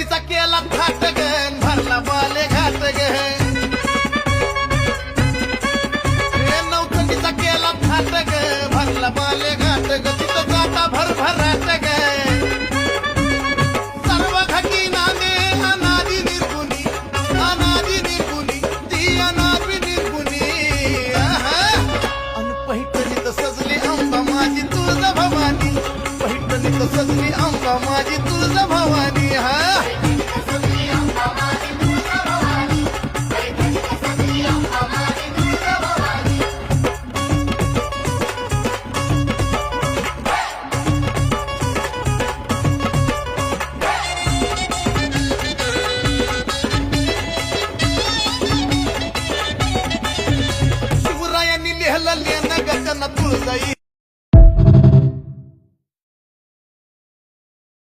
नवचंडीचा केला थाट ग भरला बाले घाट ग नवचंडीचा केला थाट ग भरला बाले घाट ग तिथं जाता भरभराट ग सर्व घटी नामे अनादि निर्गुणी ती अनादि निर्गुणी अन पैठणीत सजली अंबा माझी तुळजा भवानी पैठणीत सजली अंबा माझी तुळजा भवानी